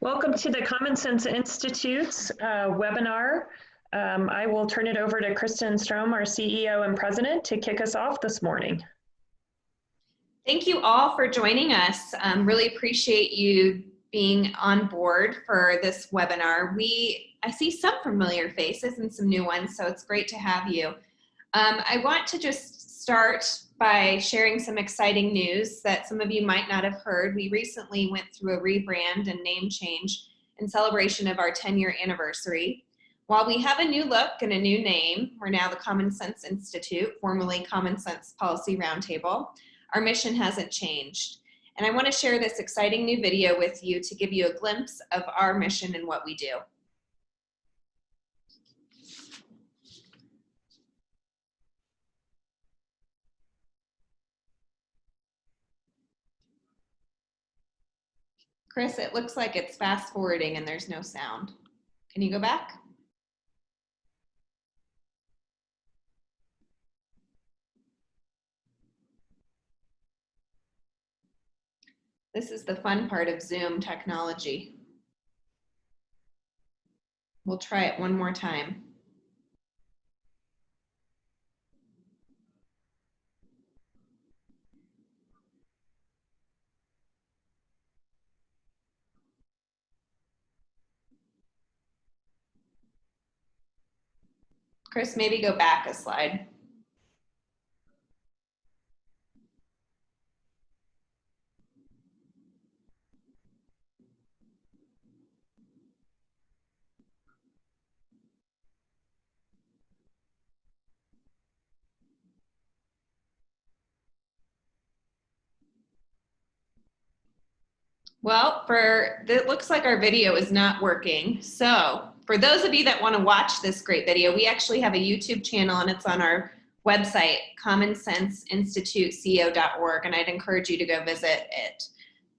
Welcome to the Common Sense Institute's webinar. I will turn it over to Kristen Strom, our CEO and President, to kick us off this morning. Thank you all for joining us. Really appreciate you being on board for this webinar. I see some familiar faces and some new ones, so it's great to have you. I want to just start by sharing some exciting news that some of you might not have heard. We recently went through a rebrand and name change in celebration of our 10-year anniversary. While we have a new look and a new name, we're now the Common Sense Institute, formerly Common Sense Policy Roundtable. Our mission hasn't changed. And I want to share this exciting new video with you to give you a glimpse of our mission and what we do. Chris, it looks like it's fast forwarding and there's no sound. Can you go back? This is the fun part of Zoom technology. We'll try it one more time. Chris, maybe go back a slide. Well, it looks like our video is not working. So for those of you that want to watch this great video, we actually have a YouTube channel and it's on our website, commonsenseinstituteco.org, and I'd encourage you to go visit it.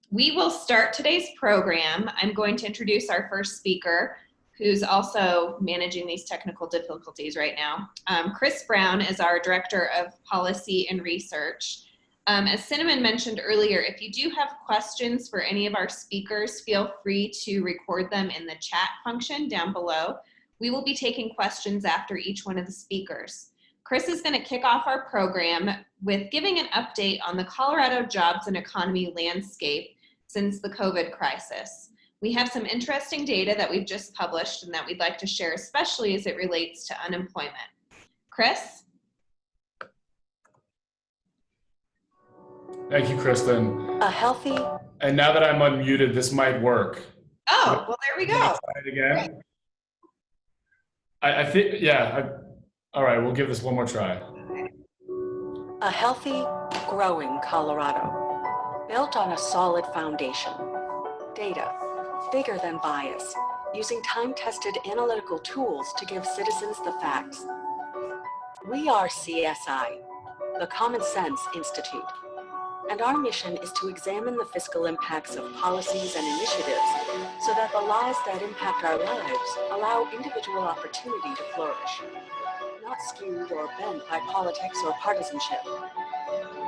We will start today's program. I'm going to introduce our first speaker, who's also managing these technical difficulties right now. Chris Brown is our Director of Policy and Research. As Cinnamon mentioned earlier, if you do have questions for any of our speakers, feel free to record them in the chat function down below. We will be taking questions after each one of the speakers. Chris is going to kick off our program with giving an update on the Colorado jobs and economy landscape since the COVID crisis. We have some interesting data that we've just published and that we'd like to share, especially as it relates to unemployment. Chris? Thank you, Kristen. And now that I'm unmuted, this might work. Oh, well, there we go. Try it again. I think, yeah. All right, we'll give this one more try. A healthy, growing Colorado, built on a solid foundation. Data, bigger than bias, using time-tested analytical tools to give citizens the facts. We are CSI, the Common Sense Institute. And our mission is to examine the fiscal impacts of policies and initiatives so that the laws that impact our lives allow individual opportunity to flourish, not skewed or bent by politics or partisanship.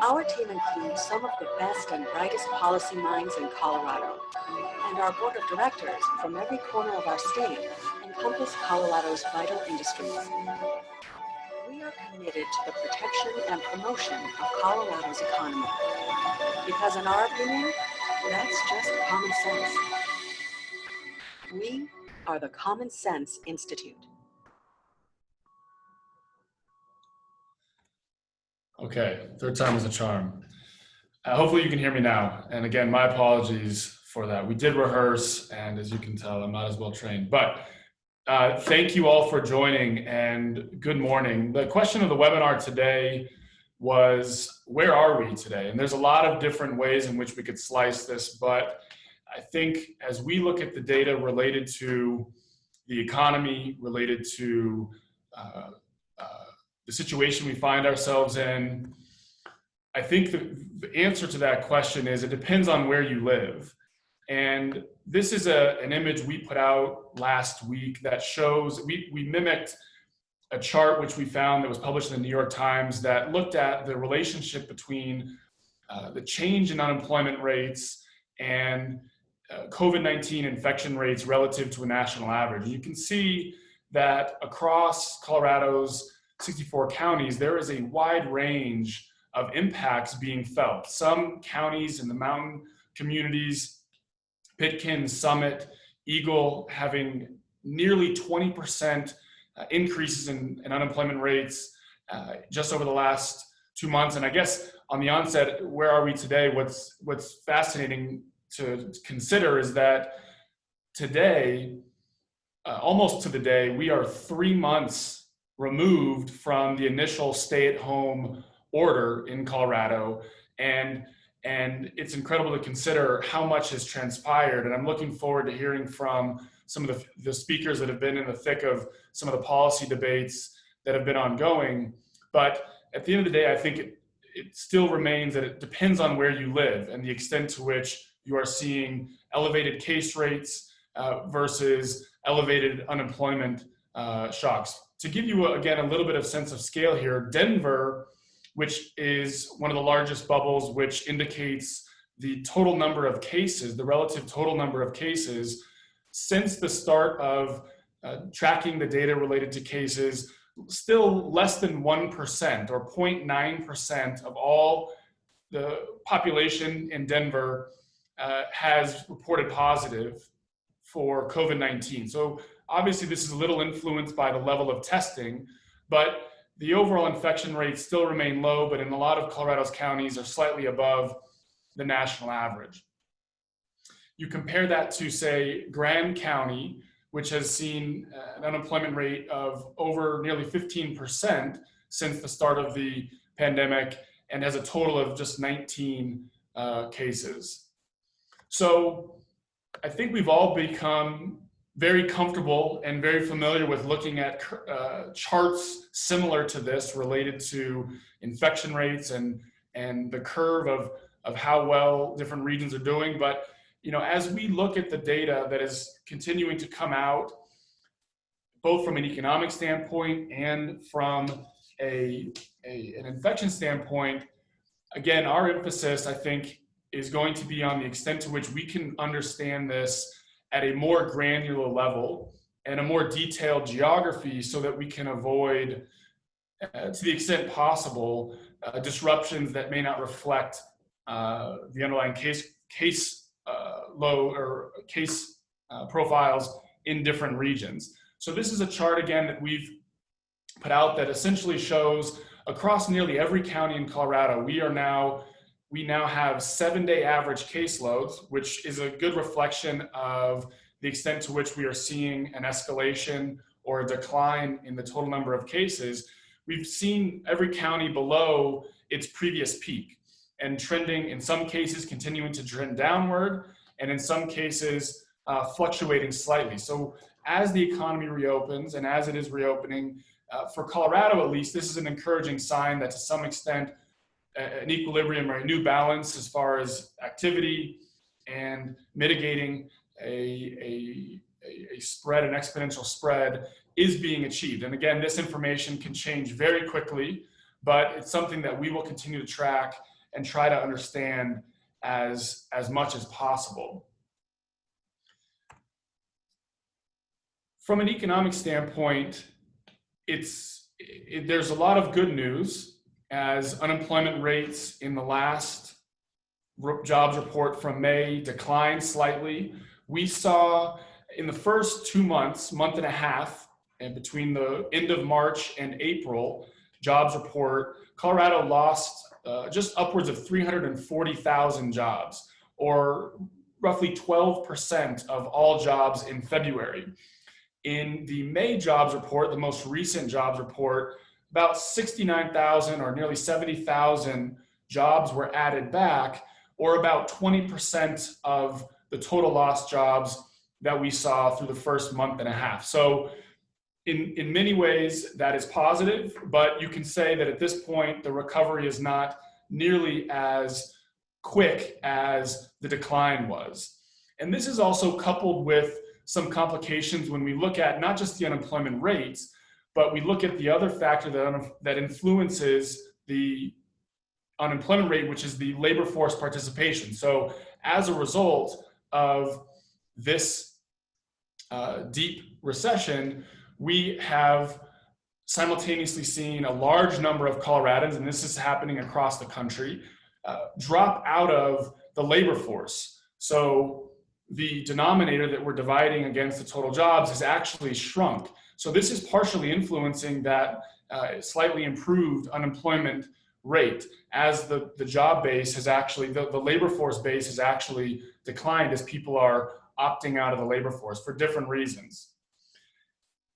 Our team includes some of the best and brightest policy minds in Colorado, and our board of directors from every corner of our state encompass Colorado's vital industries. We are committed to the protection and promotion of Colorado's economy. Because in our opinion, that's just common sense. We are the Common Sense Institute. Okay, third time is a charm. Hopefully you can hear me now. And again, my apologies for that. We did rehearse, and as you can tell, I'm not as well trained. But thank you all for joining, and good morning. The question of the webinar today was, where are we today? And there's a lot of different ways in which we could slice this, but I think as we look at the data related to the economy, related to the situation we find ourselves in, I think the answer to that question is it depends on where you live. And this is an image we put out last week that shows, we mimicked a chart which we found that was published in the New York Times that looked at the relationship between the change in unemployment rates and COVID-19 infection rates relative to a national average. You can see that across Colorado's 64 counties, there is a wide range of impacts being felt. Some counties in the mountain communities, Pitkin, Summit, Eagle, having nearly 20% increases in unemployment rates just over the last 2 months. And I guess on the onset, where are we today? What's fascinating to consider is that today, almost to the day, we are 3 months removed from the initial stay-at-home order in Colorado, and it's incredible to consider how much has transpired. And I'm looking forward to hearing from some of the speakers that have been in the thick of some of the policy debates that have been ongoing. But at the end of the day, I think it still remains that it depends on where you live and the extent to which you are seeing elevated case rates versus elevated unemployment shocks. To give you, again, a little bit of sense of scale here, Denver, which is one of the largest bubbles, which indicates the total number of cases, the relative total number of cases, since the start of tracking the data related to cases, still less than 1% or 0.9% of all the population in Denver has reported positive for COVID-19. So obviously this is a little influenced by the level of testing, but the overall infection rates still remain low, but in a lot of Colorado's counties are slightly above the national average. You compare that to, say, Grand County, which has seen an unemployment rate of over nearly 15% since the start of the pandemic and has a total of just 19 cases. So I think we've all become very comfortable and very familiar with looking at charts similar to this related to infection rates and the curve of how well different regions are doing. But as we look at the data that is continuing to come out, both from an economic standpoint and from an infection standpoint, again, our emphasis, I think, is going to be on the extent to which we can understand this at a more granular level and a more detailed geography so that we can avoid, to the extent possible, disruptions that may not reflect the underlying case load or case profiles in different regions. So this is a chart, again, that we've put out that essentially shows across nearly every county in Colorado, we now have 7-day average caseloads, which is a good reflection of the extent to which we are seeing an escalation or a decline in the total number of cases. We've seen every county below its previous peak and trending, in some cases, continuing to trend downward, and in some cases, fluctuating slightly. So as the economy reopens, and as it is reopening, for Colorado at least, this is an encouraging sign that to some extent, an equilibrium or a new balance as far as activity and mitigating a spread, an exponential spread, is being achieved. And again, this information can change very quickly, but it's something that we will continue to track and try to understand as much as possible. From an economic standpoint, there's a lot of good news as unemployment rates in the last jobs report from May declined slightly. We saw in the first 2 months, month and a half, and between the end of March and April jobs report, Colorado lost just upwards of 340,000 jobs, or roughly 12% of all jobs in February. In the May jobs report, the most recent jobs report, about 69,000 or nearly 70,000 jobs were added back, or about 20% of the total lost jobs that we saw through the first month and a half. So in many ways, that is positive, but you can say that at this point, the recovery is not nearly as quick as the decline was. And this is also coupled with some complications when we look at not just the unemployment rates, but we look at the other factor that influences the unemployment rate, which is the labor force participation. So as a result of this deep recession, we have simultaneously seen a large number of Coloradans, and this is happening across the country, drop out of the labor force. So the denominator that we're dividing against the total jobs has actually shrunk. So this is partially influencing that slightly improved unemployment rate, as the job base has actually, the labor force base has actually declined as people are opting out of the labor force for different reasons.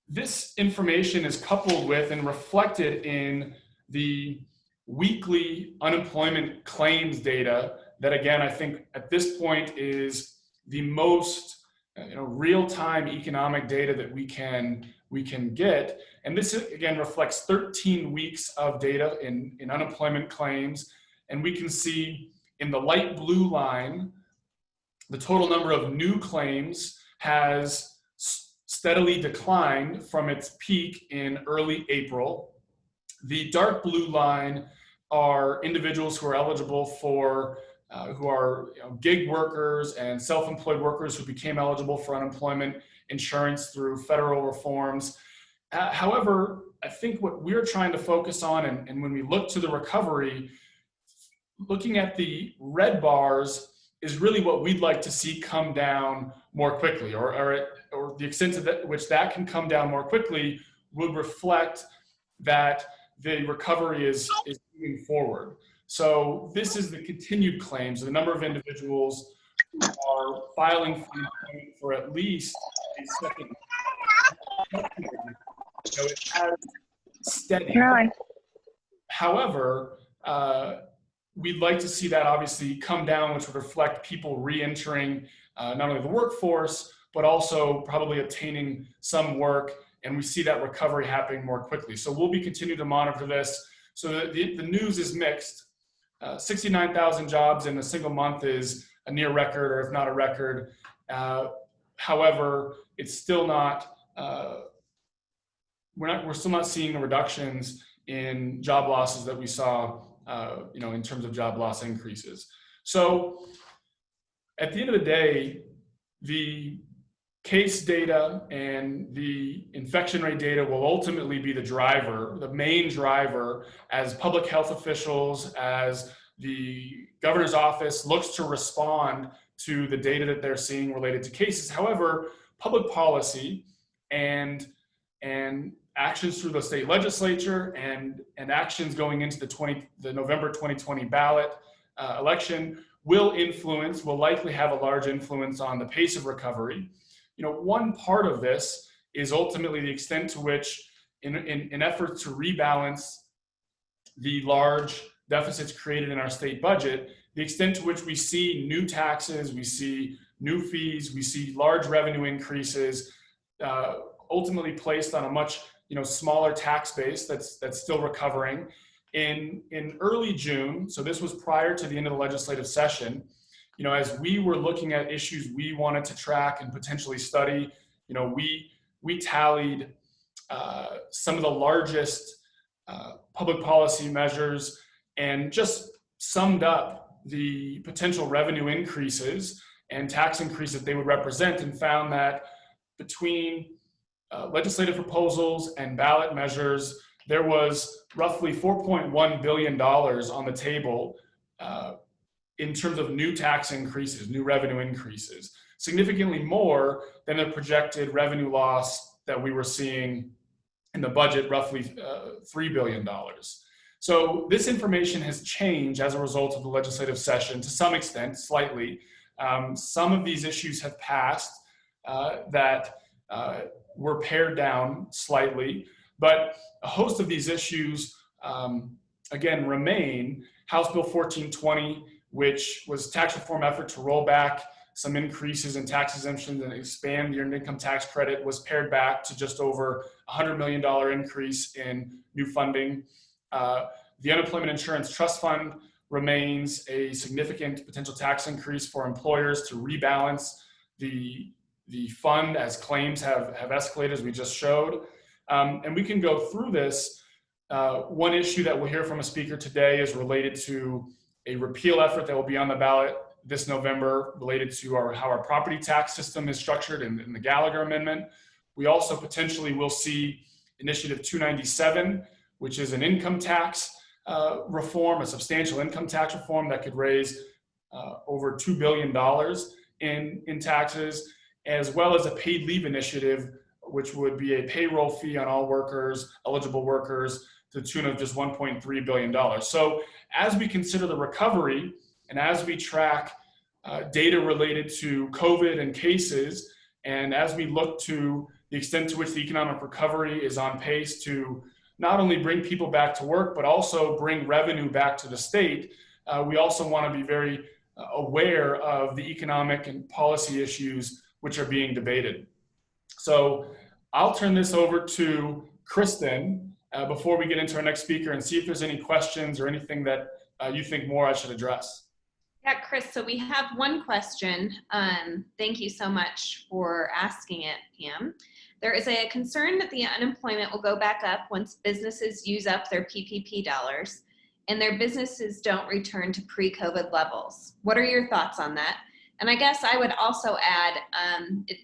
This information is coupled with and reflected in the weekly unemployment claims data that, again, I think at this point is the most real-time economic data that we can get. And this again reflects 13 weeks of data in unemployment claims. And we can see in the light blue line, the total number of new claims has steadily declined from its peak in early April. The dark blue line are individuals who are eligible for, who are gig workers and self-employed workers who became eligible for unemployment insurance through federal reforms. However, I think what we're trying to focus on, and when we look to the recovery, looking at the red bars is really what we'd like to see come down more quickly, or the extent to which that can come down more quickly would reflect that the recovery is moving forward. So this is the continued claims, the number of individuals who are filing for unemployment for at least a second. So it has steady. Really? However, we'd like to see that obviously come down, which would reflect people re-entering not only the workforce, but also probably obtaining some work. And we see that recovery happening more quickly. So we'll be continuing to monitor this. So the news is mixed. 69,000 jobs in a single month is a near record, or if not a record. However, it's still not, we're still not seeing the reductions in job losses that we saw in terms of job loss increases. So at the end of the day, the case data and the infection rate data will ultimately be the main driver, as public health officials, as the governor's office looks to respond to the data that they're seeing related to cases. However, public policy and actions through the state legislature and actions going into the November 2020 ballot election will likely have a large influence on the pace of recovery. One part of this is ultimately the extent to which, in efforts to rebalance the large deficits created in our state budget, the extent to which we see new taxes, we see new fees, we see large revenue increases, ultimately placed on a much smaller tax base that's still recovering. In early June, so this was prior to the end of the legislative session, as we were looking at issues we wanted to track and potentially study, we tallied some of the largest public policy measures and just summed up the potential revenue increases and tax increases they would represent, and found that between legislative proposals and ballot measures, there was roughly $4.1 billion on the table in terms of new tax increases, new revenue increases, significantly more than the projected revenue loss that we were seeing in the budget, roughly $3 billion. So this information has changed as a result of the legislative session to some extent, slightly. Some of these issues have passed that were pared down slightly, but a host of these issues, again, remain. House Bill 1420, which was a tax reform effort to roll back some increases in tax exemptions and expand the earned income tax credit, was pared back to just over $100 million increase in new funding. The Unemployment Insurance Trust Fund remains a significant potential tax increase for employers to rebalance the fund as claims have escalated, as we just showed. And we can go through this. One issue that we'll hear from a speaker today is related to a repeal effort that will be on the ballot this November related to how our property tax system is structured in the Gallagher Amendment. We also potentially will see Initiative 297, which is an income tax reform, a substantial income tax reform that could raise over $2 billion in taxes, as well as a paid leave initiative, which would be a payroll fee on all workers, eligible workers, to the tune of just $1.3 billion. So as we consider the recovery and as we track data related to COVID and cases, and as we look to the extent to which the economic recovery is on pace to not only bring people back to work, but also bring revenue back to the state, we also want to be very aware of the economic and policy issues which are being debated. So I'll turn this over to Kristen before we get into our next speaker and see if there's any questions or anything that you think more I should address. Yeah, Chris, so we have one question. Thank you so much for asking it, Pam. There is a concern that the unemployment will go back up once businesses use up their PPP dollars and their businesses don't return to pre-COVID levels. What are your thoughts on that? And I guess I would also add,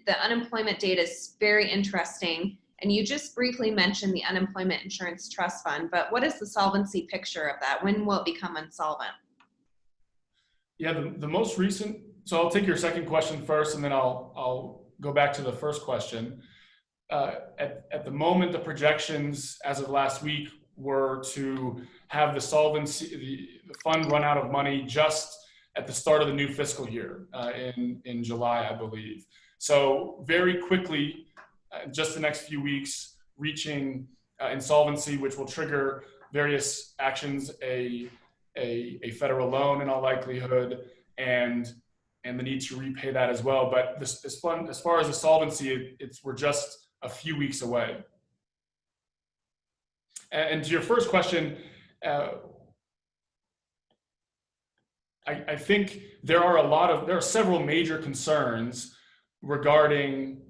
the unemployment data is very interesting, and you just briefly mentioned the Unemployment Insurance Trust Fund, but what is the solvency picture of that? When will it become insolvent? Yeah, the most recent, so I'll take your second question first, and then I'll go back to the first question. At the moment, the projections as of last week were to have the solvency, the fund run out of money just at the start of the new fiscal year in July, I believe. So very quickly, just the next few weeks, reaching insolvency, which will trigger various actions, a federal loan in all likelihood, and the need to repay that as well. But as far as the solvency, we're just a few weeks away. And to your first question, I think there are several major concerns regarding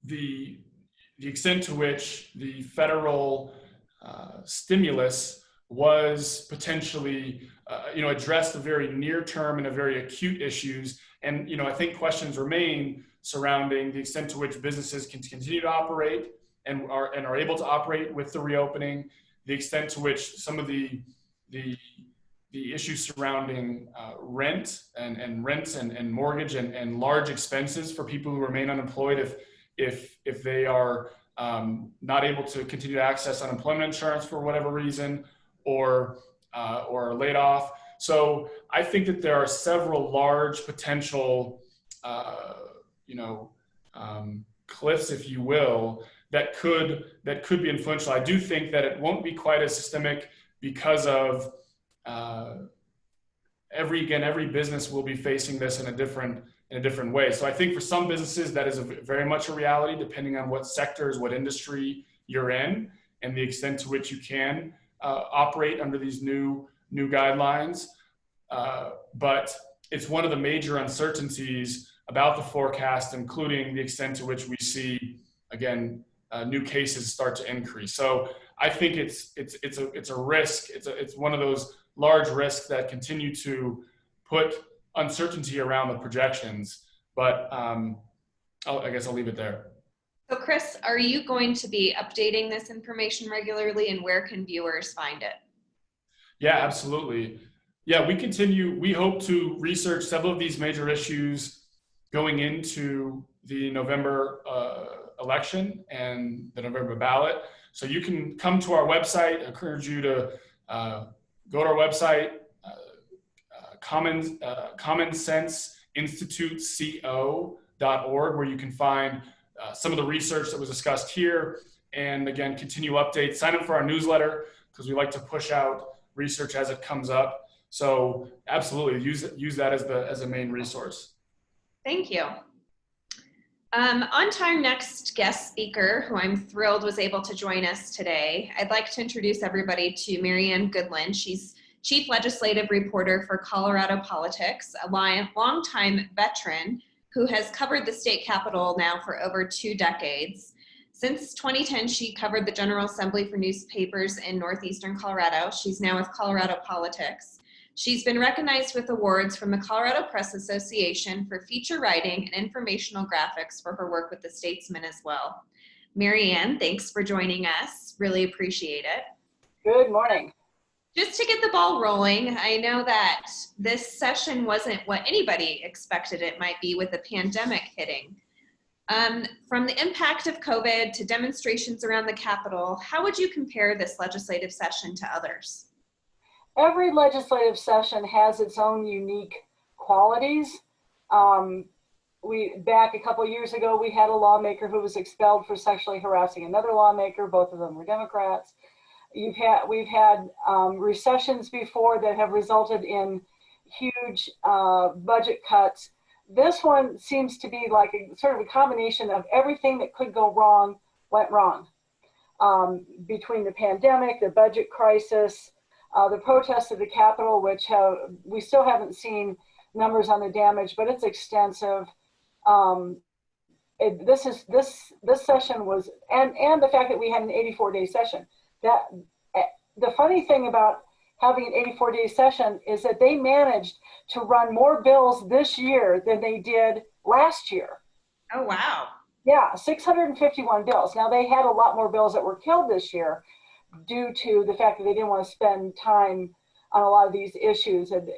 the extent to which the federal stimulus was potentially, addressed the very near term and the very acute issues. And, I think questions remain surrounding the extent to which businesses can continue to operate and are able to operate with the reopening, the extent to which some of the issues surrounding rent and rents and mortgage and large expenses for people who remain unemployed if they are not able to continue to access unemployment insurance for whatever reason, or laid off. So I think that there are several large potential, cliffs, if you will, that could be influential. I do think that it won't be quite as systemic because of every business will be facing this in a different way. So I think for some businesses that is very much a reality, depending on what sectors, what industry you're in, and the extent to which you can operate under these new guidelines. But it's one of the major uncertainties about the forecast, including the extent to which we see, again, new cases start to increase. So I think it's a risk. It's one of those large risks that continue to put uncertainty around the projections. But I guess I'll leave it there. So Chris, are you going to be updating this information regularly, and where can viewers find it? Yeah, absolutely. Yeah, we hope to research several of these major issues going into the November election and the November ballot. So you can come to our website. I encourage you to go to our website, commonsenseinstituteco.org, where you can find some of the research that was discussed here, and again, continue updates. Sign up for our newsletter, because we like to push out research as it comes up. So absolutely use that as a main resource. Thank you. On to our next guest speaker, who I'm thrilled was able to join us today. I'd like to introduce everybody to Marianne Goodland. She's Chief Legislative Reporter for Colorado Politics, a longtime veteran who has covered the state capitol now for over 2 decades. Since 2010, she covered the General Assembly for newspapers in northeastern Colorado. She's now with Colorado Politics. She's been recognized with awards from the Colorado Press Association for feature writing and informational graphics for her work with the Statesman as well. Marianne, thanks for joining us. Really appreciate it. Good morning. Just to get the ball rolling, I know that this session wasn't what anybody expected it might be with the pandemic hitting. From the impact of COVID to demonstrations around the Capitol, how would you compare this legislative session to others? Every legislative session has its own unique qualities. Back a couple of years ago, we had a lawmaker who was expelled for sexually harassing another lawmaker. Both of them were Democrats. We've had recessions before that have resulted in huge budget cuts. This one seems to be like a sort of a combination of everything that could go wrong went wrong. Between the pandemic, the budget crisis, the protests at the Capitol, which we still haven't seen numbers on the damage, but it's extensive. This session was, and the fact that we had an 84-day session. The funny thing about having an 84-day session is that they managed to run more bills this year than they did last year. Oh, wow. Yeah, 651 bills. Now, they had a lot more bills that were killed this year due to the fact that they didn't want to spend time on a lot of these issues. And,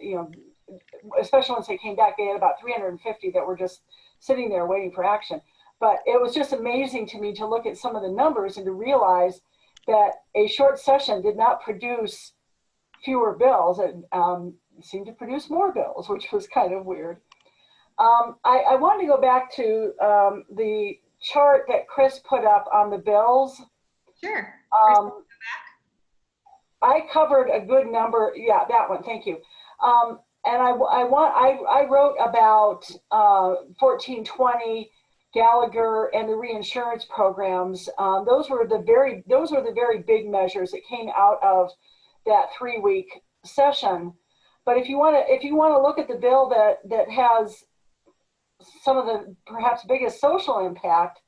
especially once they came back, they had about 350 that were just sitting there waiting for action. But it was just amazing to me to look at some of the numbers and to realize that a short session did not produce fewer bills. It seemed to produce more bills, which was kind of weird. I wanted to go back to the chart that Chris put up on the bills. Sure. I covered a good number. Yeah, that one. Thank you. And I wrote about 1420, Gallagher, and the reinsurance programs. Those were the very big measures that came out of that 3-week session. But if you want to look at the bill that has some of the perhaps biggest social impact,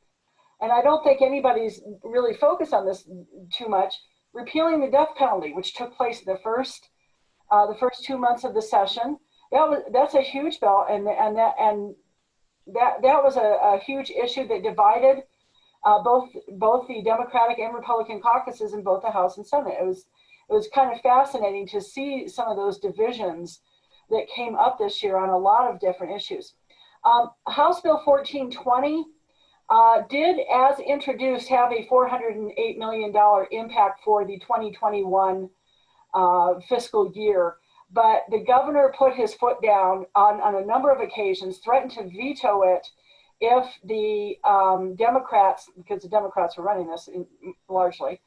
and I don't think anybody's really focused on this too much, repealing the death penalty, which took place in the first 2 months of the session. That's a huge bill, and that was a huge issue that divided both the Democratic and Republican caucuses in both the House and Senate. It was kind of fascinating to see some of those divisions that came up this year on a lot of different issues. House Bill 1420 did, as introduced, have a $408 million impact for the 2021 fiscal year. But the governor put his foot down on a number of occasions, threatened to veto it if the Democrats, because the Democrats were running this largely,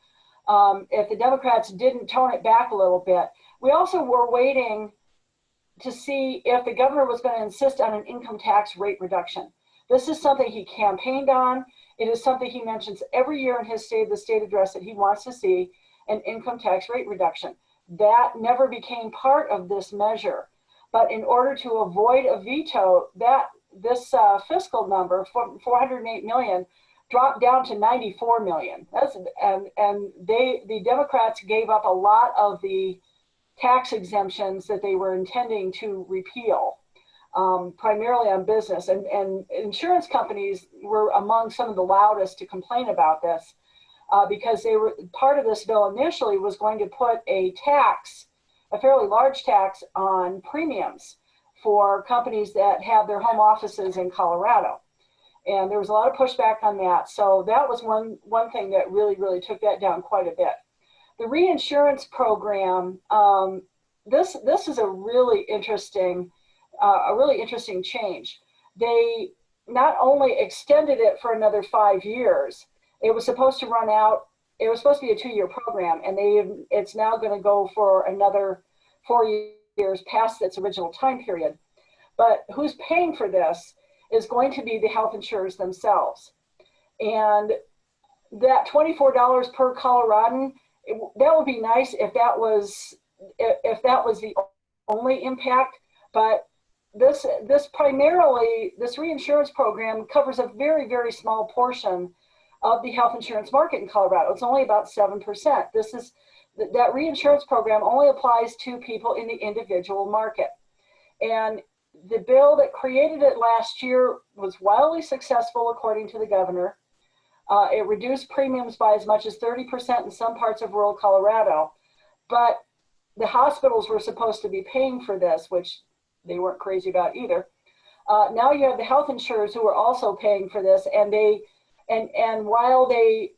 if the Democrats didn't tone it back a little bit. We also were waiting to see if the governor was going to insist on an income tax rate reduction. This is something he campaigned on. It is something he mentions every year in his State of the State address, that he wants to see an income tax rate reduction. That never became part of this measure. But in order to avoid a veto, this fiscal number, 408 million, dropped down to 94 million. The Democrats gave up a lot of the tax exemptions that they were intending to repeal, primarily on business. And insurance companies were among some of the loudest to complain about this. Because they were part of this bill initially was going to put a fairly large tax on premiums for companies that have their home offices in Colorado. And there was a lot of pushback on that. So that was one thing that really took that down quite a bit. The reinsurance program, this is a really interesting change. They not only extended it for another 5 years, it was supposed to run out. It was supposed to be a 2-year program, and it's now going to go for another 4 years past its original time period. But who's paying for this is going to be the health insurers themselves. And that $24 per Coloradan, that would be nice if that was the only impact. But this reinsurance program covers a very small portion of the health insurance market in Colorado. It's only about 7%. This that reinsurance program only applies to people in the individual market. And the bill that created it last year was wildly successful, according to the governor. It reduced premiums by as much as 30% in some parts of rural Colorado. But the hospitals were supposed to be paying for this, which they weren't crazy about either. Now you have the health insurers who are also paying for this, and while they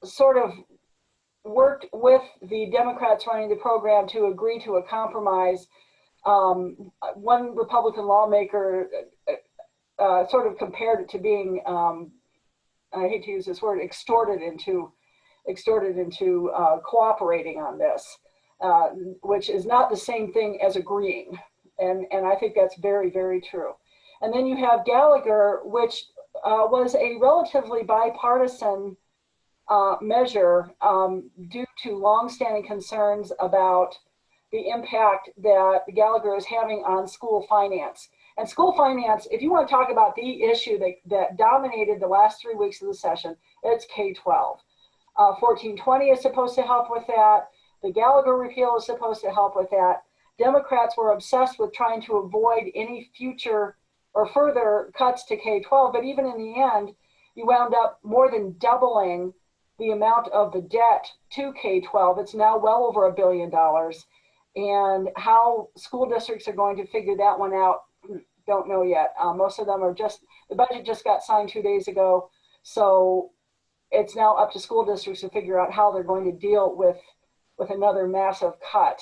sort of worked with the Democrats running the program to agree to a compromise, one Republican lawmaker sort of compared it to being, I hate to use this word, extorted into cooperating on this, which is not the same thing as agreeing. And I think that's very, very true. And then you have Gallagher, which was a relatively bipartisan measure due to longstanding concerns about the impact that Gallagher is having on school finance. And school finance, if you want to talk about the issue that dominated the last 3 weeks of the session, it's K-12. 1420 is supposed to help with that. The Gallagher repeal is supposed to help with that. Democrats were obsessed with trying to avoid any future or further cuts to K-12, but even in the end, you wound up more than doubling the amount of the debt to K-12. It's now well over $1 billion. And how school districts are going to figure that one out, don't know yet. Most of them are the budget just got signed 2 days ago. So it's now up to school districts to figure out how they're going to deal with another massive cut.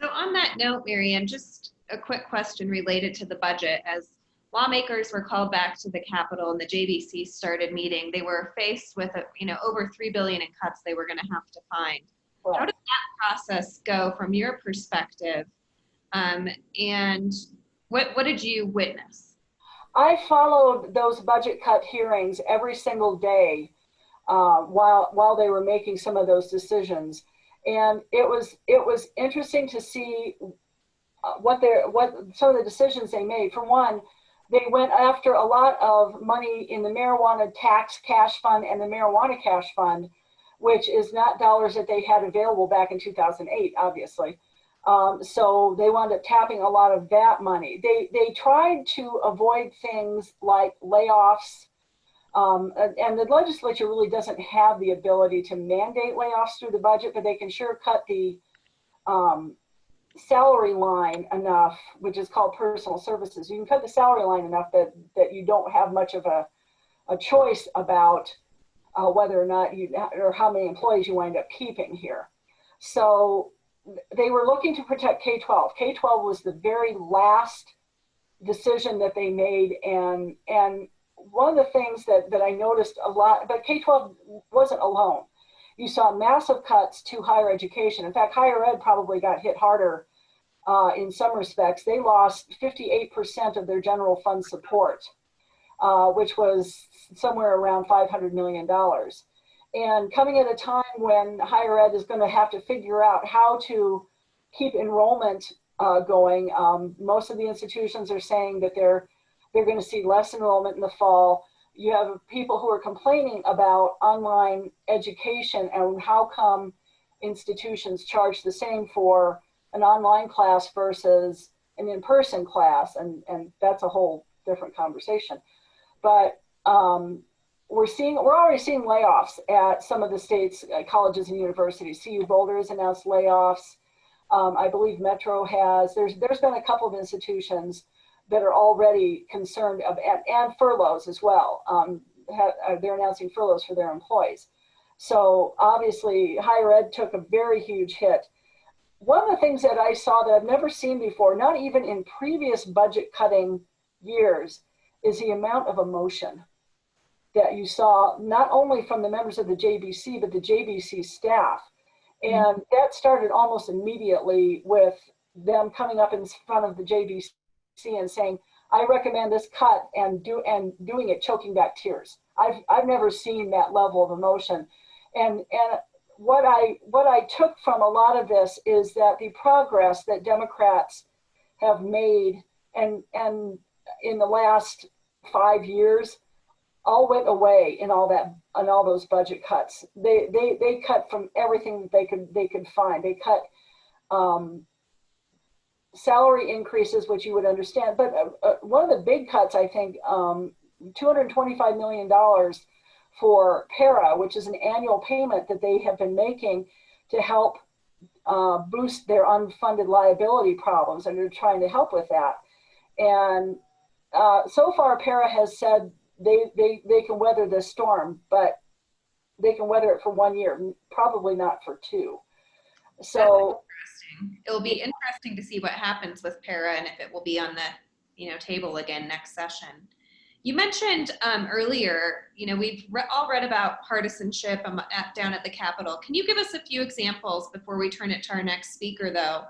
So on that note, Marianne, just a quick question related to the budget. As lawmakers were called back to the Capitol and the JBC started meeting, they were faced with over $3 billion in cuts they were going to have to find. Right. How did that process go from your perspective? And what did you witness? I followed those budget cut hearings every single day while they were making some of those decisions. And it was interesting to see what some of the decisions they made. For one, they went after a lot of money in the marijuana tax cash fund and the marijuana cash fund, which is not dollars that they had available back in 2008, obviously. So they wound up tapping a lot of that money. They tried to avoid things like layoffs. And the legislature really doesn't have the ability to mandate layoffs through the budget, but they can sure cut the salary line enough, which is called personal services. You can cut the salary line enough that you don't have much of a choice about whether or not or how many employees you wind up keeping here. So they were looking to protect K-12. K-12 was the very last decision that they made, and one of the things that I noticed a lot, but K-12 wasn't alone. You saw massive cuts to higher education. In fact, higher ed probably got hit harder in some respects. They lost 58% of their general fund support, which was somewhere around $500 million. And coming at a time when higher ed is going to have to figure out how to keep enrollment going, most of the institutions are saying that they're going to see less enrollment in the fall. You have people who are complaining about online education and how come institutions charge the same for an online class versus an in-person class, and that's a whole different conversation. But we're already seeing layoffs at some of the state's colleges and universities. CU Boulder has announced layoffs. I believe Metro has. There's been a couple of institutions that are already concerned and furloughs as well. They're announcing furloughs for their employees. So obviously higher ed took a very huge hit. One of the things that I saw that I've never seen before, not even in previous budget cutting years, is the amount of emotion that you saw, not only from the members of the JBC, but the JBC staff. And that started almost immediately with them coming up in front of the JBC and saying, I recommend this cut, and doing it choking back tears. I've never seen that level of emotion. And what I took from a lot of this is that the progress that Democrats have made and in the last 5 years all went away in all those budget cuts. They cut from everything that they could find. They cut salary increases, which you would understand. But one of the big cuts, I think, $225 million for PARA, which is an annual payment that they have been making to help boost their unfunded liability problems, and they're trying to help with that. And so far, PARA has said they can weather this storm, but they can weather it for 1 year, probably not for 2. So it'll be interesting to see what happens with PARA and if it will be on the table again next session. You mentioned earlier, we've all read about partisanship down at the Capitol. Can you give us a few examples before we turn it to our next speaker, though,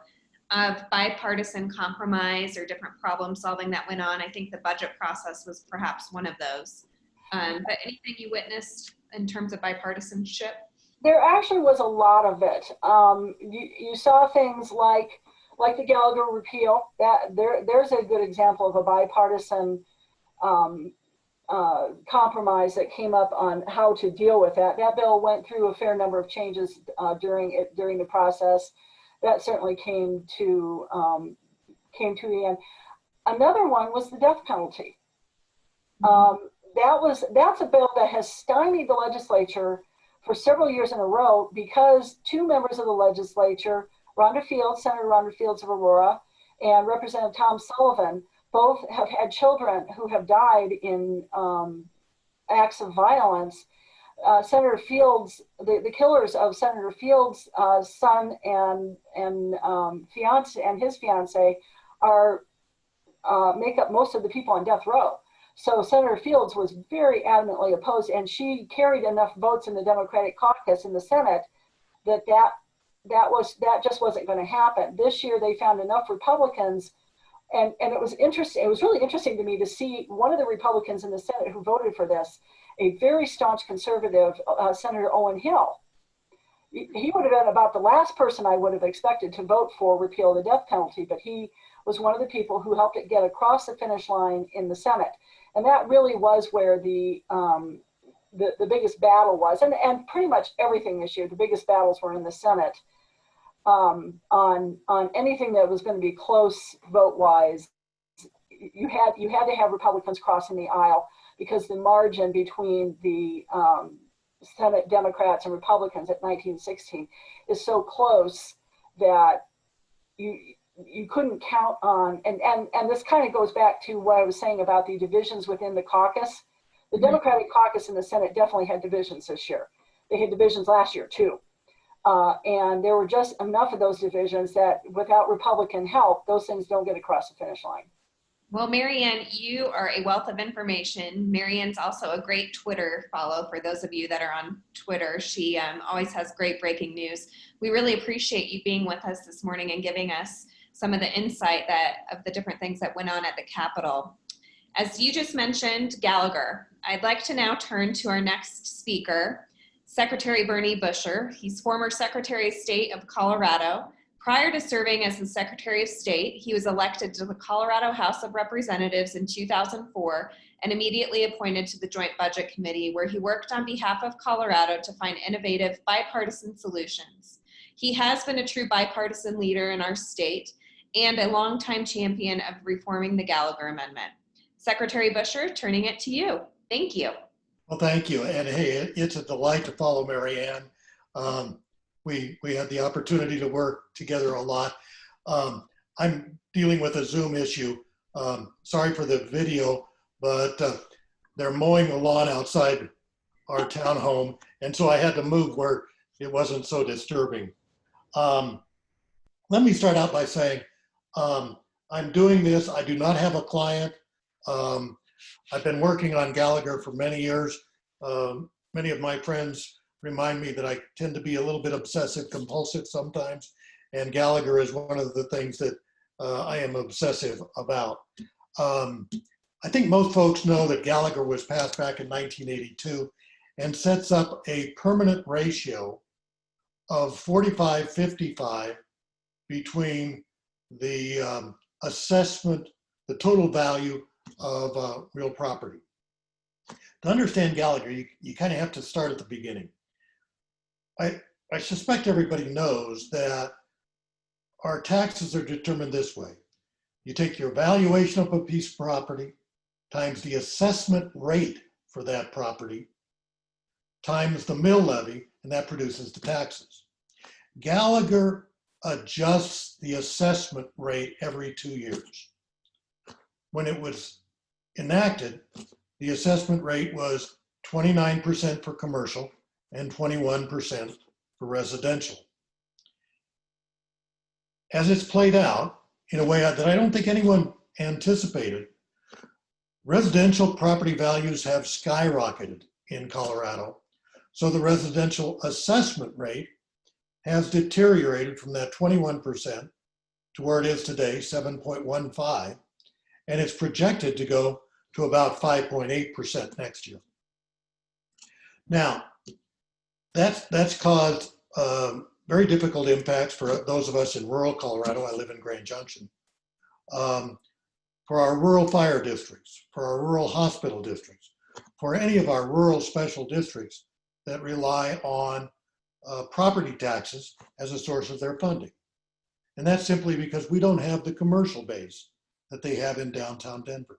of bipartisan compromise or different problem solving that went on? I think the budget process was perhaps one of those. But anything you witnessed in terms of bipartisanship? There actually was a lot of it. You saw things like the Gallagher repeal. There's a good example of a bipartisan compromise that came up on how to deal with that. That bill went through a fair number of changes during the process. That certainly came to the end. Another one was the death penalty. That's a bill that has stymied the legislature for several years in a row because 2 members of the legislature, Senator Rhonda Fields of Aurora, and Representative Tom Sullivan, both have had children who have died in acts of violence. Senator Fields, the killers of Senator Fields' son and fiance and his fiance make up most of the people on death row. So Senator Fields was very adamantly opposed, and she carried enough votes in the Democratic caucus in the Senate that just wasn't going to happen. This year they found enough Republicans, and it was interesting. It was really interesting to me to see one of the Republicans in the Senate who voted for this, a very staunch conservative, Senator Owen Hill. He would have been about the last person I would have expected to vote for repeal of the death penalty, but he was one of the people who helped it get across the finish line in the Senate. And that really was where the biggest battle was, and pretty much everything this year, the biggest battles were in the Senate on anything that was going to be close vote-wise. You had to have Republicans crossing the aisle because the margin between the Senate Democrats and Republicans at 1916 is so close that you couldn't count on, and this kind of goes back to what I was saying about the divisions within the caucus. The Democratic caucus in the Senate definitely had divisions this year. They had divisions last year too. And there were just enough of those divisions that without Republican help, those things don't get across the finish line. Well, Marianne, you are a wealth of information. Marianne's also a great Twitter follow for those of you that are on Twitter. She always has great breaking news. We really appreciate you being with us this morning and giving us some of the insight of the different things that went on at the Capitol. As you just mentioned, Gallagher, I'd like to now turn to our next speaker, Secretary Bernie Buescher. He's former Secretary of State of Colorado. Prior to serving as the Secretary of State, he was elected to the Colorado House of Representatives in 2004 and immediately appointed to the Joint Budget Committee, where he worked on behalf of Colorado to find innovative bipartisan solutions. He has been a true bipartisan leader in our state and a longtime champion of reforming the Gallagher Amendment. Secretary Buescher, turning it to you. Thank you. Well, thank you. And hey, it's a delight to follow Marianne. We had the opportunity to work together a lot. I'm dealing with a Zoom issue. Sorry for the video, but they're mowing the lawn outside our townhome, and so I had to move where it wasn't so disturbing. Let me start out by saying I'm doing this. I do not have a client. I've been working on Gallagher for many years. Many of my friends remind me that I tend to be a little bit obsessive compulsive sometimes, and Gallagher is one of the things that I am obsessive about. I think most folks know that Gallagher was passed back in 1982 and sets up a permanent ratio of 45-55 between the assessment, the total value of real property. To understand Gallagher, you kind of have to start at the beginning. I suspect everybody knows that our taxes are determined this way. You take your valuation of a piece of property times the assessment rate for that property times the mill levy, and that produces the taxes. Gallagher adjusts the assessment rate every 2 years. When it was enacted, the assessment rate was 29% for commercial and 21% for residential. As it's played out in a way that I don't think anyone anticipated, residential property values have skyrocketed in Colorado. So the residential assessment rate has deteriorated from that 21% to where it is today, 7.15, and it's projected to go to about 5.8% next year. Now, that's caused very difficult impacts for those of us in rural Colorado. I live in Grand Junction. For our rural fire districts, for our rural hospital districts, for any of our rural special districts that rely on property taxes as a source of their funding. And that's simply because we don't have the commercial base that they have in downtown Denver.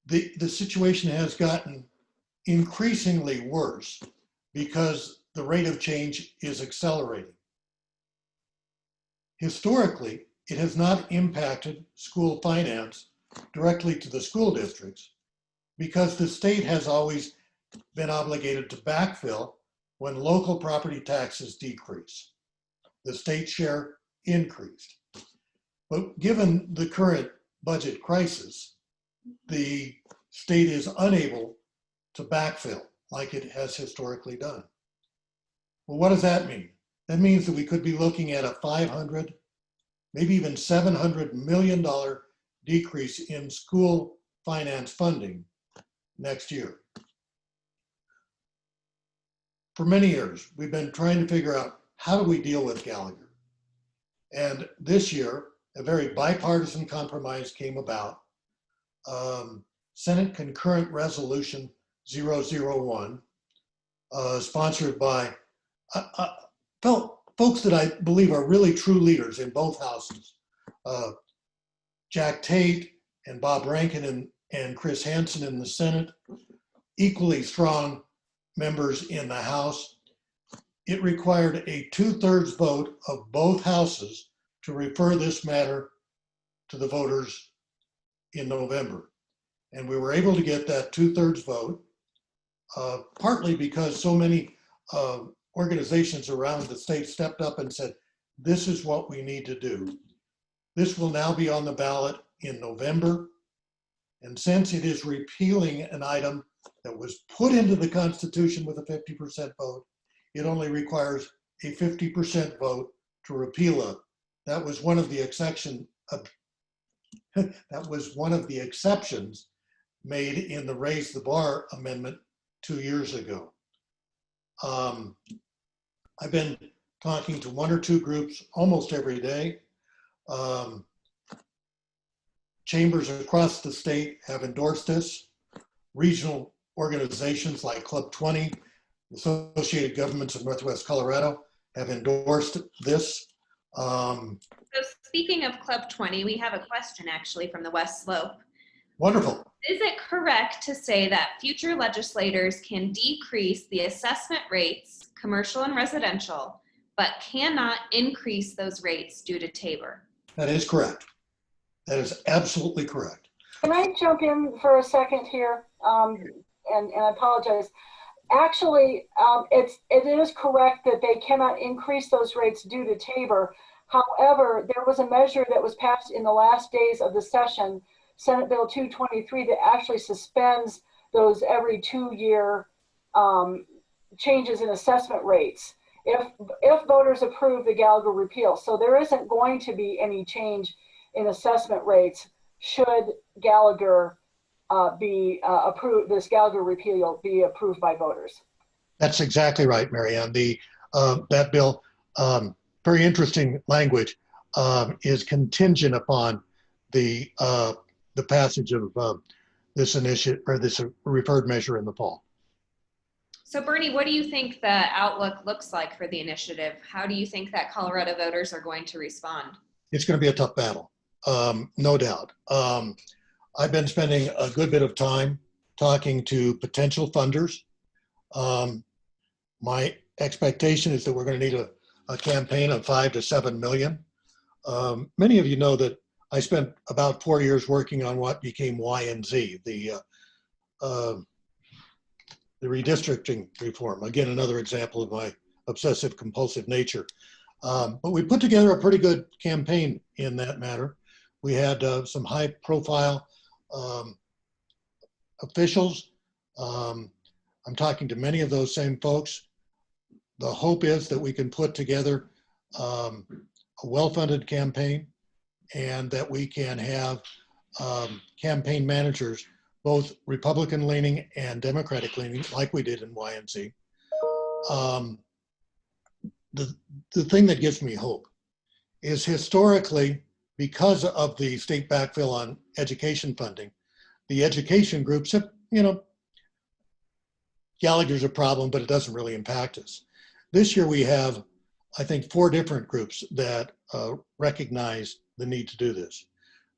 The situation has gotten increasingly worse because the rate of change is accelerating. Historically, it has not impacted school finance directly to the school districts because the state has always been obligated to backfill when local property taxes decrease. The state share increased. But given the current budget crisis, the state is unable to backfill like it has historically done. Well, what does that mean? That means that we could be looking at a $500, maybe even $700 million decrease in school finance funding next year. For many years, we've been trying to figure out how do we deal with Gallagher. And this year, a very bipartisan compromise came about. Senate Concurrent Resolution 001, sponsored by folks that I believe are really true leaders in both houses. Jack Tate and Bob Rankin and Chris Hansen in the Senate, equally strong members in the House. It required a 2/3 vote of both houses to refer this matter to the voters in November. And we were able to get that 2/3 vote, partly because so many organizations around the state stepped up and said, this is what we need to do. This will now be on the ballot in November. And since it is repealing an item that was put into the Constitution with a 50% vote, it only requires a 50% vote to repeal it. That was one of the exceptions made in the Raise the Bar amendment 2 years ago. I've been talking to one or two groups almost every day. Chambers across the state have endorsed this. Regional organizations like Club 20, Associated Governments of Northwest Colorado have endorsed this. So speaking of Club 20, we have a question actually from the West Slope. Wonderful. Is it correct to say that future legislators can decrease the assessment rates, commercial and residential, but cannot increase those rates due to Tabor? That is correct. That is absolutely correct. Can I jump in for a second here? And I apologize. Actually, it is correct that they cannot increase those rates due to Tabor. However, there was a measure that was passed in the last days of the session, Senate Bill 223, that actually suspends those every 2-year changes in assessment rates if voters approve the Gallagher repeal. So there isn't going to be any change in assessment rates should Gallagher be approved, this Gallagher repeal be approved by voters. That's exactly right, Marianne. That bill, very interesting language, is contingent upon the passage of this initiative or this referred measure in the fall. So Bernie, what do you think the outlook looks like for the initiative? How do you think that Colorado voters are going to respond? It's going to be a tough battle, no doubt. I've been spending a good bit of time talking to potential funders. My expectation is that we're going to need a campaign of 5 to 7 million. Many of you know that I spent about 4 years working on what became Y&Z, the redistricting reform. Again, another example of my obsessive compulsive nature. But we put together a pretty good campaign in that matter. We had some high profile officials. I'm talking to many of those same folks. The hope is that we can put together a well-funded campaign and that we can have campaign managers, both Republican leaning and Democratic leaning, like we did in Y&Z. The thing that gives me hope is historically, because of the state backfill on education funding, the education groups have, Gallagher's a problem, but it doesn't really impact us. This year we have, I think, 4 different groups that recognize the need to do this.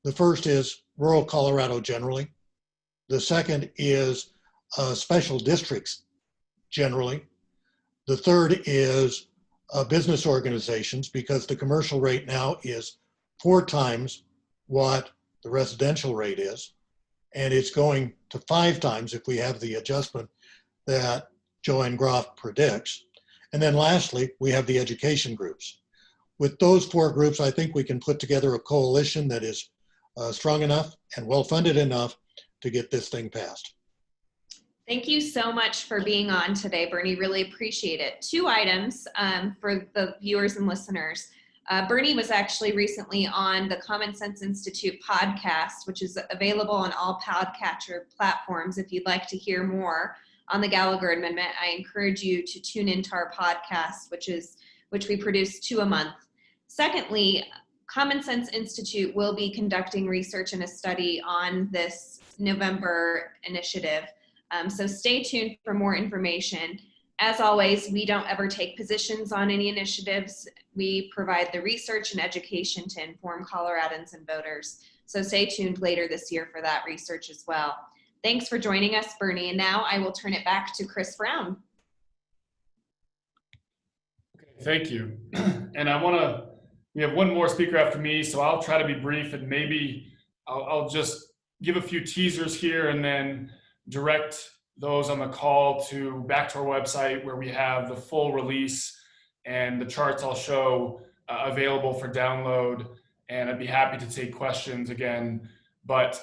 The first is rural Colorado generally. The second is special districts generally. The third is business organizations, because the commercial rate now is 4 times what the residential rate is. And it's going to 5 times if we have the adjustment that Joanne Groff predicts. And then lastly, we have the education groups. With those 4 groups, I think we can put together a coalition that is strong enough and well-funded enough to get this thing passed. Thank you so much for being on today, Bernie. Really appreciate it. 2 items for the viewers and listeners. Bernie was actually recently on the Common Sense Institute podcast, which is available on all podcatcher platforms. If you'd like to hear more on the Gallagher Amendment, I encourage you to tune into our podcast, which we produce 2 a month. Secondly, Common Sense Institute will be conducting research and a study on this November initiative. So stay tuned for more information. As always, we don't ever take positions on any initiatives. We provide the research and education to inform Coloradans and voters. So stay tuned later this year for that research as well. Thanks for joining us, Bernie. And now I will turn it back to Chris Brown. Okay, thank you. And we have one more speaker after me, so I'll try to be brief, and maybe I'll just give a few teasers here and then direct those on the call back to our website, where we have the full release and the charts I'll show available for download. And I'd be happy to take questions again. But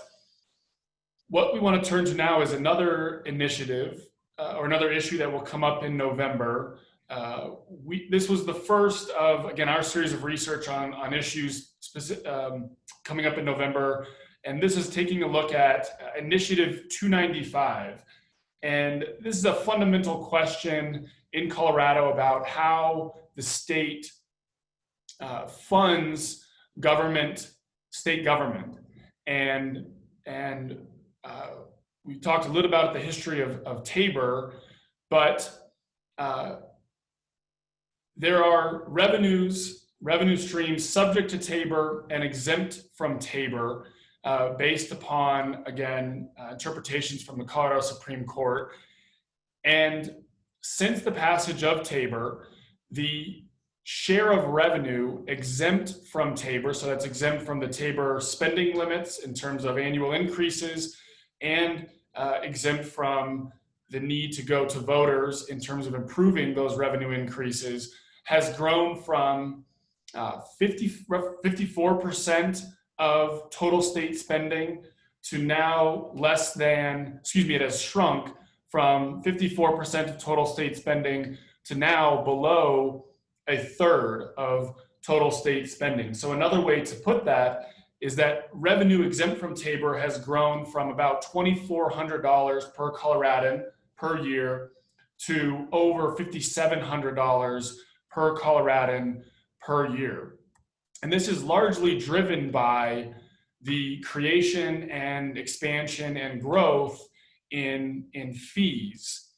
what we want to turn to now is another initiative or another issue that will come up in November. This was the first of, again, our series of research on issues coming up in November. And this is taking a look at Initiative 295. And this is a fundamental question in Colorado about how the state funds state government. And we talked a little about the history of Tabor, but there are revenue streams subject to Tabor and exempt from Tabor, based upon, again, interpretations from the Colorado Supreme Court. And since the passage of Tabor, the share of revenue exempt from Tabor, so that's exempt from the Tabor spending limits in terms of annual increases, and exempt from the need to go to voters in terms of improving those revenue increases, has grown from 54% of total state spending to now it has shrunk from 54% of total state spending to now below a third of total state spending. So another way to put that is that revenue exempt from Tabor has grown from about $2,400 per Coloradan per year to over $5,700 per Coloradan per year. And this is largely driven by the creation and expansion and growth in fees.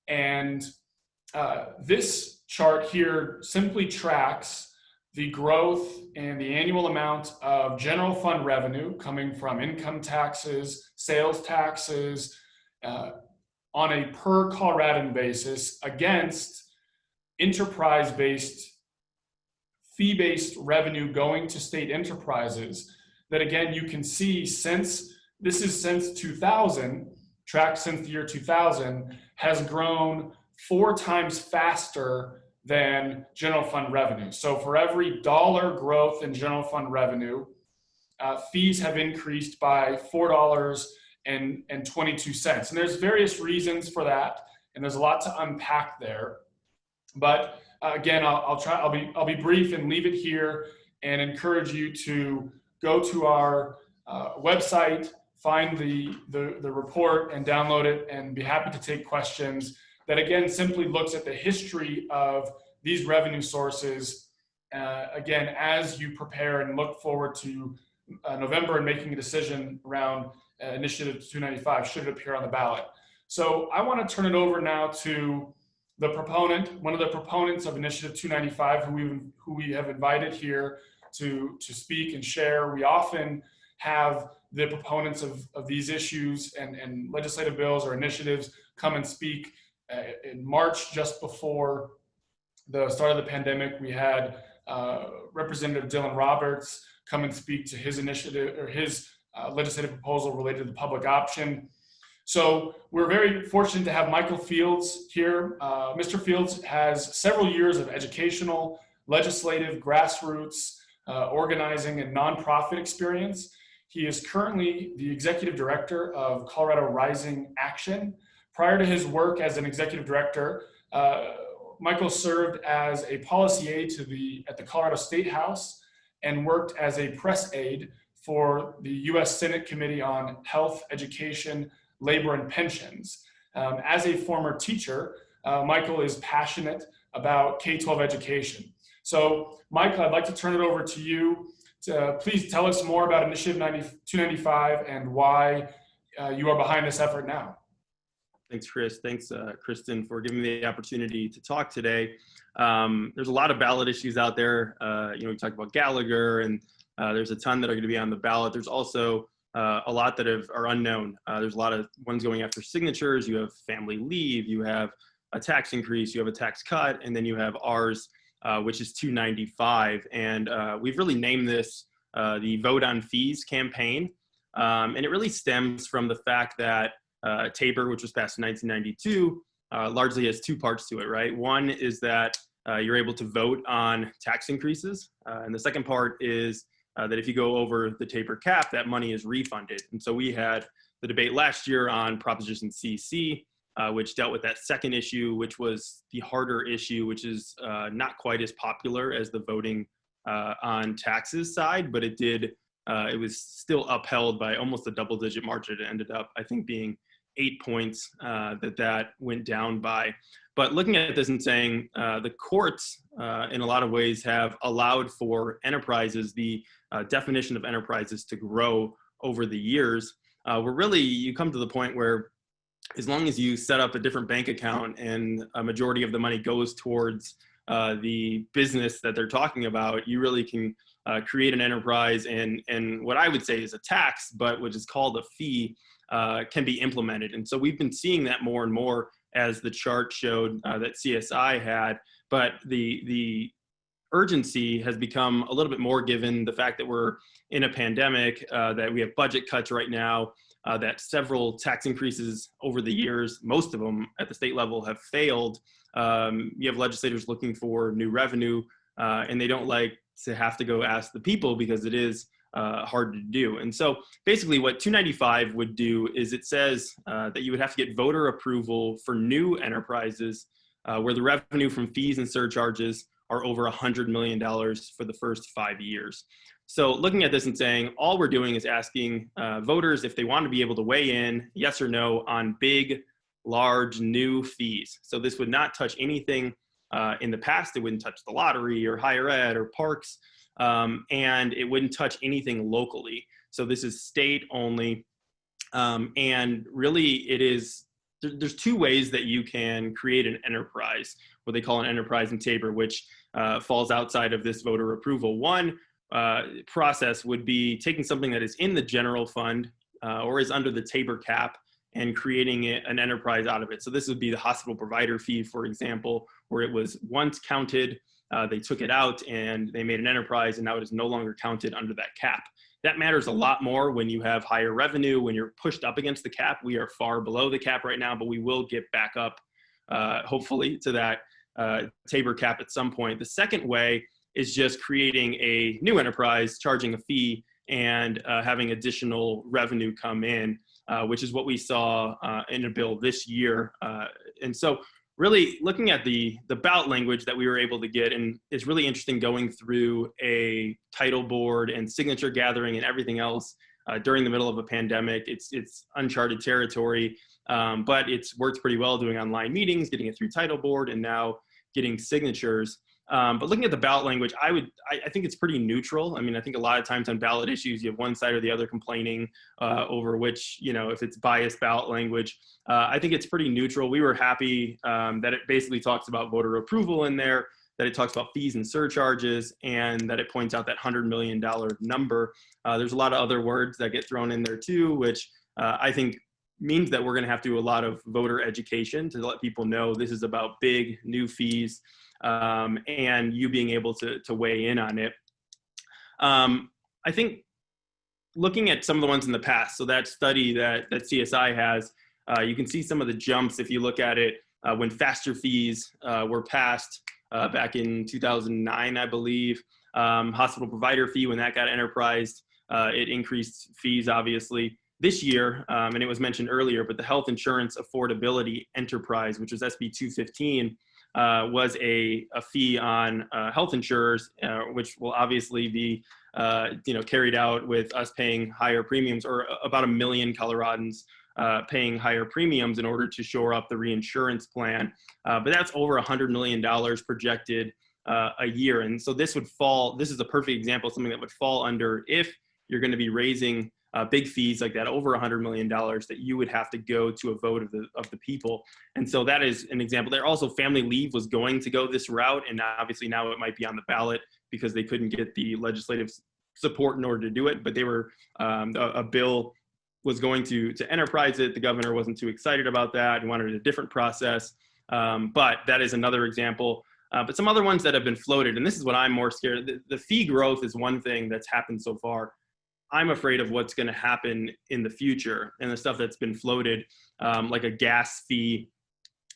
And this chart here simply tracks the growth in the annual amount of general fund revenue coming from income taxes, sales taxes, on a per Coloradan basis against enterprise-based, fee-based revenue going to state enterprises that, again, you can see since 2000, tracked since the year 2000, has grown 4 times faster than general fund revenue. So for every dollar growth in general fund revenue, fees have increased by $4.22. And there's various reasons for that, and there's a lot to unpack there. But again, I'll be brief and leave it here, and encourage you to go to our website, find the report and download it, and be happy to take questions. That again simply looks at the history of these revenue sources, again, as you prepare and look forward to November and making a decision around Initiative 295, should it appear on the ballot. So I want to turn it over now to the proponent, one of the proponents of Initiative 295, who we have invited here to speak and share. We often have the proponents of these issues and legislative bills or initiatives come and speak. In March, just before the start of the pandemic, we had Representative Dylan Roberts come and speak to his initiative or his legislative proposal related to the public option. So we're very fortunate to have Michael Fields here. Mr. Fields has several years of educational, legislative, grassroots, organizing, and nonprofit experience. He is currently the executive director of Colorado Rising Action. Prior to his work as an executive director, Michael served as a policy aide at the Colorado State House and worked as a press aide for the U.S. Senate Committee on Health, Education, Labor, and Pensions. As a former teacher, Michael is passionate about K-12 education. So, Michael, I'd like to turn it over to you to please tell us more about Initiative 295 and why you are behind this effort now. Thanks, Chris. Thanks, Kristen, for giving me the opportunity to talk today. There's a lot of ballot issues out there. We talked about Gallagher, and there's a ton that are going to be on the ballot. There's also a lot that are unknown. There's a lot of ones going after signatures. You have family leave. You have a tax increase. You have a tax cut. And then you have ours, which is 295. And we've really named this the Vote on Fees campaign. And it really stems from the fact that TABOR, which was passed in 1992, largely has 2 parts to it, right? One is that you're able to vote on tax increases. And the second part is that if you go over the TABOR cap, that money is refunded. And so we had the debate last year on Proposition CC, which dealt with that second issue, which was the harder issue, which is not quite as popular as the voting on taxes side, but it was still upheld by almost a double-digit margin. It ended up, I think, being 8 points that went down by. But looking at this and saying the courts, in a lot of ways, have allowed for enterprises, the definition of enterprises, to grow over the years, where really you come to the point where as long as you set up a different bank account and a majority of the money goes towards the business that they're talking about, you really can create an enterprise, and what I would say is a tax, but which is called a fee, can be implemented. And so we've been seeing that more and more, as the chart showed that CSI had, but the urgency has become a little bit more given the fact that we're in a pandemic, that we have budget cuts right now, that several tax increases over the years, most of them at the state level, have failed. You have legislators looking for new revenue, and they don't like to have to go ask the people because it is hard to do. And so basically what 295 would do is it says that you would have to get voter approval for new enterprises where the revenue from fees and surcharges are over $100 million for the first 5 years. So looking at this and saying, all we're doing is asking voters if they want to be able to weigh in, yes or no, on big, large, new fees. So this would not touch anything in the past. It wouldn't touch the lottery or higher ed or parks. and it wouldn't touch anything locally. So this is state only. And really it is, there's two ways that you can create an enterprise, what they call an enterprise in Tabor, which falls outside of this voter approval. One process would be taking something that is in the general fund or is under the Tabor cap and creating an enterprise out of it. So this would be the hospital provider fee, for example, where it was once counted, they took it out and they made an enterprise, and now it is no longer counted under that cap. That matters a lot more when you have higher revenue, when you're pushed up against the cap. We are far below the cap right now, but we will get back up, hopefully, to that Tabor cap at some point. The second way is just creating a new enterprise, charging a fee, and having additional revenue come in, which is what we saw in a bill this year. And so really looking at the ballot language that we were able to get, and it's really interesting going through a title board and signature gathering and everything else during the middle of a pandemic. It's uncharted territory, but it's worked pretty well doing online meetings, getting it through title board, and now getting signatures. But looking at the ballot language, I think it's pretty neutral. I mean, I think a lot of times on ballot issues, you have one side or the other complaining over which, if it's biased ballot language. I think it's pretty neutral. We were happy that it basically talks about voter approval in there, that it talks about fees and surcharges, and that it points out that $100 million number. There's a lot of other words that get thrown in there too, which I think means that we're going to have to do a lot of voter education to let people know this is about big new fees. And you being able to weigh in on it. I think looking at some of the ones in the past, so that study that CSI has, you can see some of the jumps if you look at it when faster fees were passed back in 2009, I believe. Hospital provider fee, when that got enterprised, it increased fees, obviously. This year, and it was mentioned earlier, but the Health Insurance Affordability Enterprise, which was SB 215, was a fee on health insurers, which will obviously be carried out with us paying higher premiums, or about 1 million Coloradans paying higher premiums in order to shore up the reinsurance plan. But that's over $100 million projected a year. And so this is a perfect example of something that would fall under, if you're going to be raising big fees like that, over $100 million, that you would have to go to a vote of the people. And so that is an example there. Also, family leave was going to go this route, and obviously now it might be on the ballot because they couldn't get the legislative support in order to do it. But they were a bill was going to enterprise it. The governor wasn't too excited about that and wanted a different process. But that is another example. But some other ones that have been floated, and this is what I'm more scared of. The fee growth is one thing that's happened so far. I'm afraid of what's going to happen in the future, and the stuff that's been floated, like a gas fee.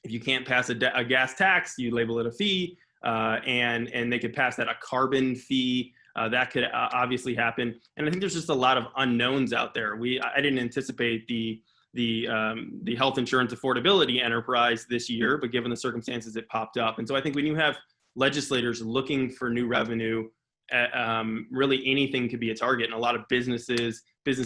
If you can't pass a gas tax, you label it a fee, and they could pass that a carbon fee. That could obviously happen, and I think there's just a lot of unknowns out there. I didn't anticipate the health insurance affordability enterprise this year, but given the circumstances, it popped up. And so I think when you have legislators looking for new revenue, really anything could be a target, and a lot of business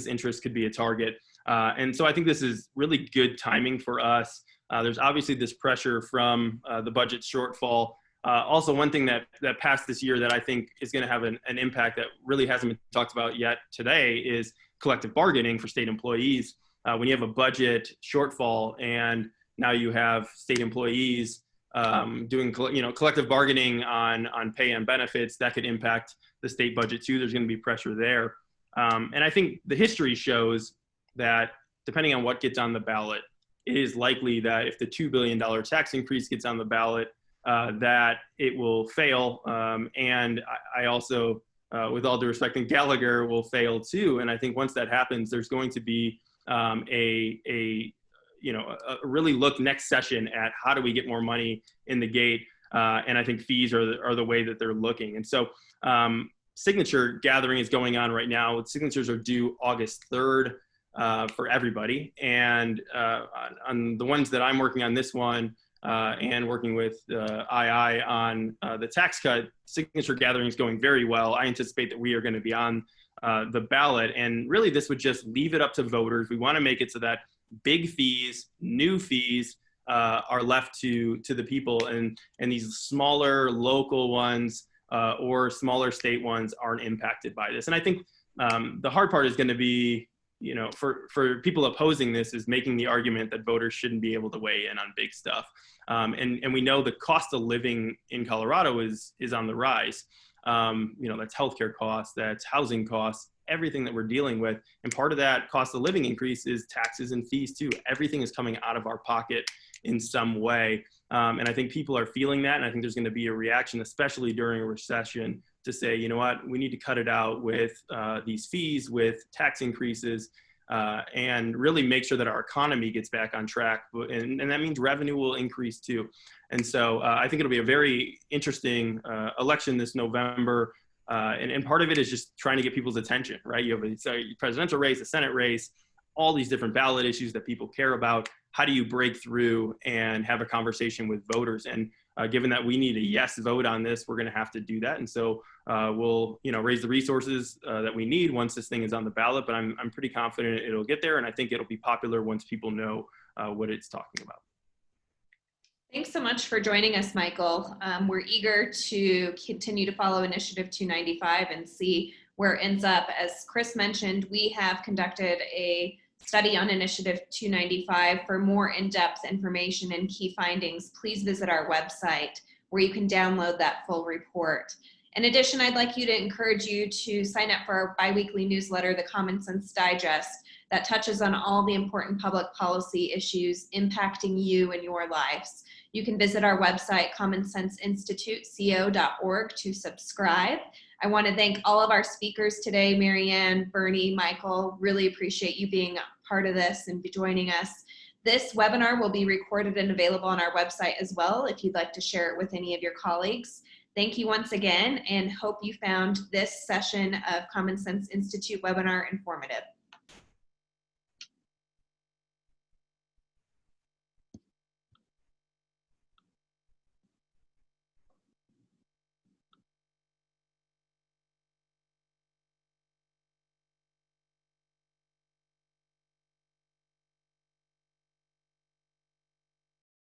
interests could be a target. And so I think this is really good timing for us. There's obviously this pressure from the budget shortfall. Also, one thing that passed this year that I think is going to have an impact that really hasn't been talked about yet today is collective bargaining for state employees. When you have a budget shortfall and now you have state employees doing collective bargaining on pay and benefits, that could impact the state budget too. There's going to be pressure there. And I think the history shows that depending on what gets on the ballot, it is likely that if the $2 billion tax increase gets on the ballot, that it will fail. And I also, with all due respect, think Gallagher will fail too. And I think once that happens, there's going to be a really look next session at how do we get more money in the gate. And I think fees are the way that they're looking. And so signature gathering is going on right now. Signatures are due August 3rd for everybody. And on the ones that I'm working on this one and working with II on the tax cut, signature gathering is going very well. I anticipate that we are going to be on the ballot. And really this would just leave it up to voters. We want to make it so that big fees, new fees are left to the people, and these smaller local ones or smaller state ones aren't impacted by this. And I think the hard part is going to be, you know, for people opposing this, is making the argument that voters shouldn't be able to weigh in on big stuff. And we know the cost of living in Colorado is on the rise. You know, that's healthcare costs, that's housing costs, everything that we're dealing with. And part of that cost of living increase is taxes and fees too. Everything is coming out of our pocket in some way. And I think people are feeling that. And I think there's going to be a reaction, especially during a recession, to say, you know what, we need to cut it out with these fees, with tax increases, and really make sure that our economy gets back on track. And that means revenue will increase too. And so I think it'll be a very interesting election this November. And part of it is just trying to get people's attention, right? You have a presidential race, a Senate race, all these different ballot issues that people care about. How do you break through and have a conversation with voters? And given that we need a yes vote on this, we're going to have to do that. And so we'll, you know, raise the resources that we need once this thing is on the ballot. But I'm pretty confident it'll get there, and I think it'll be popular once people know what it's talking about. Thanks so much for joining us, Michael. We're eager to continue to follow Initiative 295 and see where it ends up. As Chris mentioned, we have conducted a study on Initiative 295. For more in-depth information and key findings, please visit our website where you can download that full report. In addition, I'd like to encourage you to sign up for our biweekly newsletter, The Common Sense Digest, that touches on all the important public policy issues impacting you and your lives. You can visit our website, commonsenseinstituteco.org, to subscribe. I want to thank all of our speakers today, Marianne, Bernie, Michael. Really appreciate you being a part of this and joining us. This webinar will be recorded and available on our website as well if you'd like to share it with any of your colleagues. Thank you once again, and hope you found this session of Common Sense Institute webinar informative.